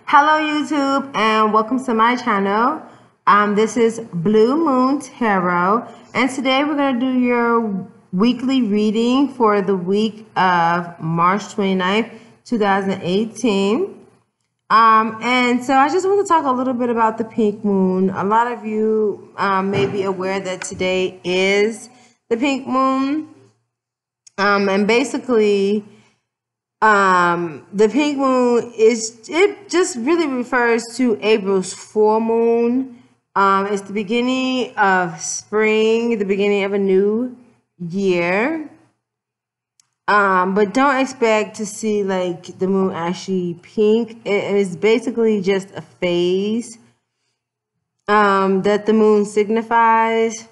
Hello YouTube and welcome to my channel. This is Blue Moon Tarot and today we're going to do your weekly reading for the week of March 29th, 2018. And so I just want to talk a little bit about the pink moon. A lot of you may be aware that today is the pink moon. And basically the pink moon it just really refers to April's full moon. It's the beginning of spring, the beginning of a new year. But don't expect to see like the moon actually pink. It is basically just a phase that the moon signifies.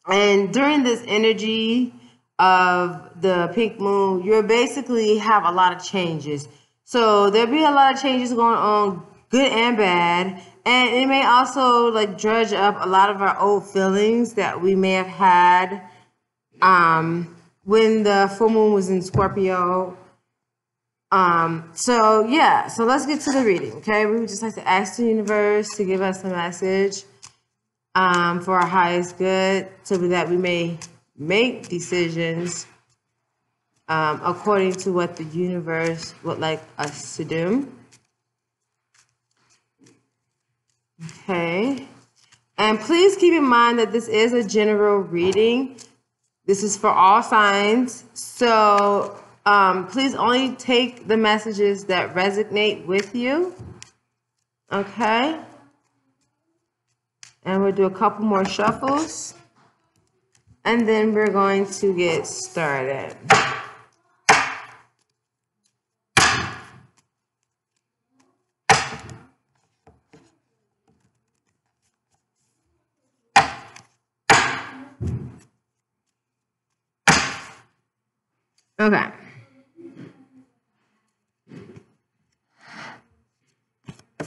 And during this energy of the pink moon, you'll basically have a lot of changes. So there'll be a lot of changes going on, good and bad. And it may also like dredge up a lot of our old feelings that we may have had when the full moon was in Scorpio. So let's get to the reading, okay? We would just like to ask the universe to give us a message for our highest good so that we may make decisions according to what the universe would like us to do. Okay. And please keep in mind that this is a general reading. This is for all signs. So please only take the messages that resonate with you. Okay. And we'll do a couple more shuffles. And then we're going to get started. Okay.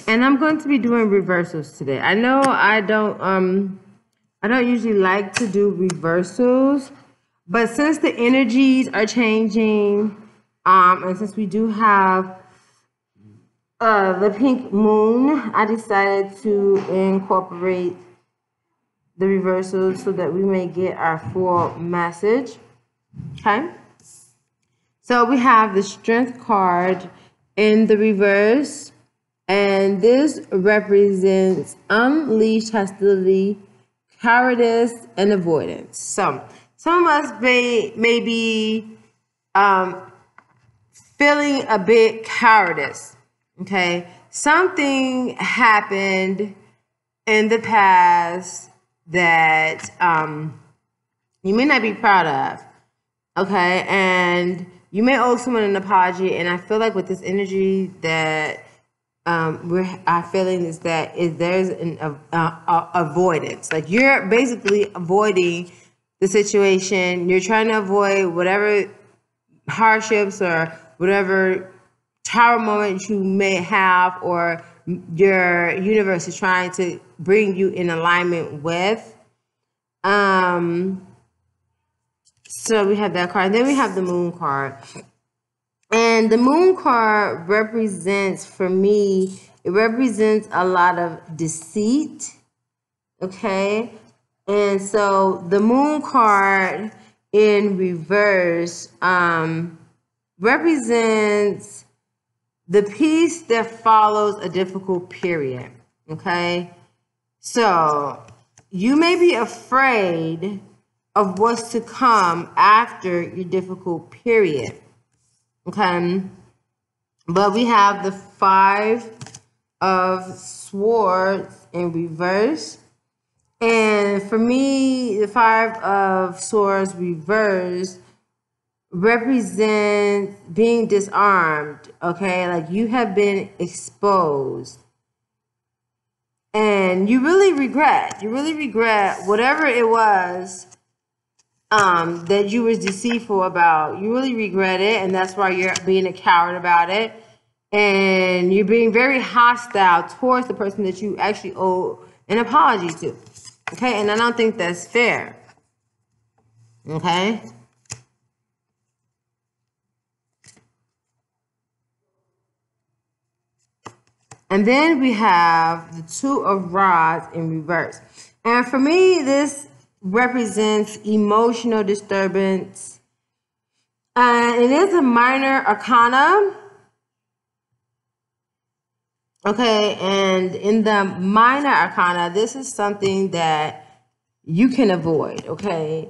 And I'm going to be doing reversals today. I know I don't usually like to do reversals, but since the energies are changing, and since we do have the pink moon, I decided to incorporate the reversals so that we may get our full message. Okay. So we have the Strength card in the reverse, and this represents unleashed hostility, cowardice, and avoidance. So some of us may be feeling a bit cowardice. Okay, something happened in the past that you may not be proud of. Okay, and you may owe someone an apology. And I feel like with this energy that our feeling is that there's an avoidance. Like you're basically avoiding the situation. You're trying to avoid whatever hardships or whatever tower moments you may have, or your universe is trying to bring you in alignment with. So we have that card. Then we have the Moon card. And the Moon card represents, for me, it represents a lot of deceit. Okay. And so the Moon card in reverse represents the peace that follows a difficult period. Okay. So you may be afraid of what's to come after your difficult period. Okay, but we have the Five of Swords in reverse. And for me, the Five of Swords reverse represents being disarmed. Okay, like you have been exposed. And you really regret whatever it was that you was deceitful about. You really regret it, and that's why you're being a coward about it, and you're being very hostile towards the person that you actually owe an apology to. Okay, and I don't think that's fair. Okay. And then we have the Two of Rods in reverse. And for me, this represents emotional disturbance. And it is a minor arcana. Okay, and in the minor arcana, this is something that you can avoid, okay?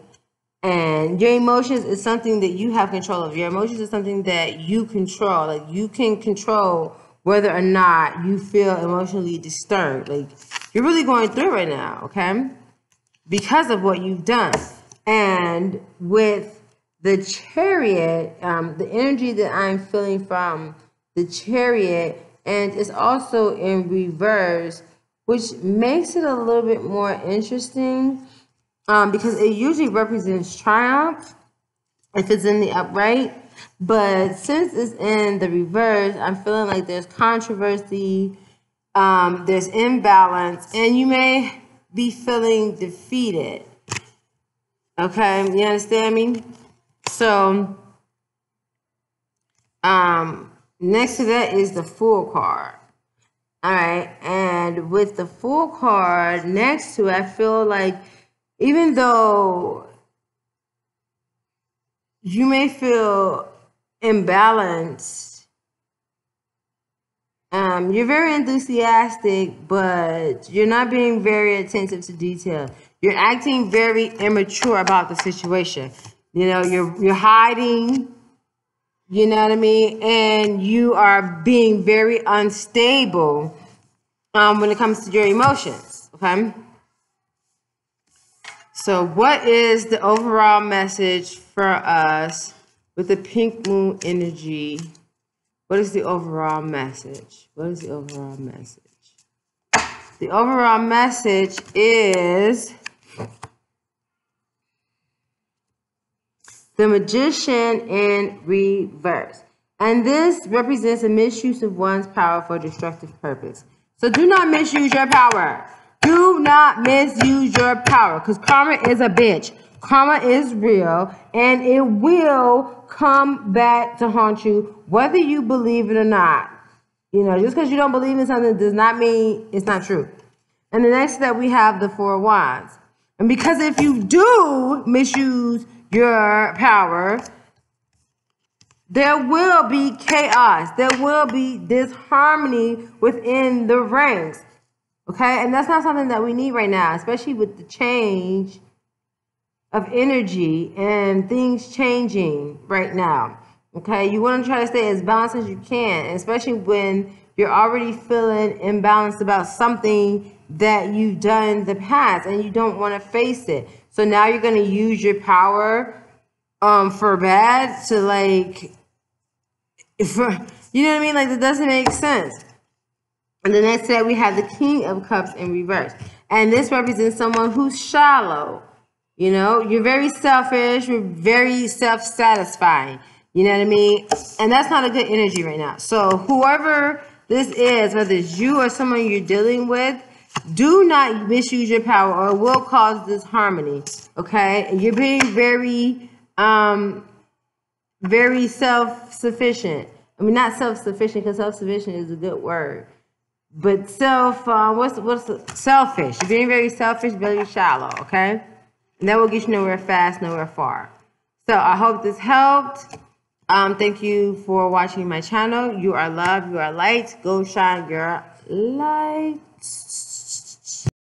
And your emotions is something that you have control of. Your emotions is something that you control. Like, you can control whether or not you feel emotionally disturbed. Like, you're really going through right now, okay? Because of what you've done. And with the Chariot, the energy that I'm feeling from the Chariot, and it's also in reverse, which makes it a little bit more interesting, because it usually represents triumph if it's in the upright. But since it's in the reverse, I'm feeling like there's controversy, there's imbalance, and you may be feeling defeated. Okay, you understand me? So, next to that is the Fool card. All right, and with the Fool card next to it, I feel like even though you may feel imbalanced, you're very enthusiastic, but you're not being very attentive to detail. You're acting very immature about the situation. You know, you're hiding. You know what I mean? And you are being very unstable when it comes to your emotions, okay? So what is the overall message for us with the pink moon energy? What is the overall message? What is the overall message? The overall message is the Magician in reverse. And this represents a misuse of one's power for destructive purpose. So do not misuse your power. Do not misuse your power, because karma is a bitch. Karma is real, and it will come back to haunt you, whether you believe it or not. You know, just because you don't believe in something does not mean it's not true. And the next step, we have the Four of Wands. And because if you do misuse your power, there will be chaos. There will be disharmony within the ranks. Okay? And that's not something that we need right now, especially with the change of energy and things changing right now. Okay? You want to try to stay as balanced as you can, especially when you're already feeling imbalanced about something that you've done in the past and you don't want to face it. So now you're going to use your power for bad to, like, for, you know what I mean? Like, that doesn't make sense. And the next step, we have the King of Cups in reverse. And this represents someone who's shallow. You know, you're very selfish. You're very self-satisfying. You know what I mean? And that's not a good energy right now. So whoever this is, whether it's you or someone you're dealing with, do not misuse your power or it will cause disharmony. Okay? You're being very, very self-sufficient. I mean, not self-sufficient, because self-sufficient is a good word. But selfish. You're being very selfish, very shallow, okay? And that will get you nowhere fast, nowhere far. So I hope this helped. Thank you for watching my channel. You are loved, you are light. Go shine your light.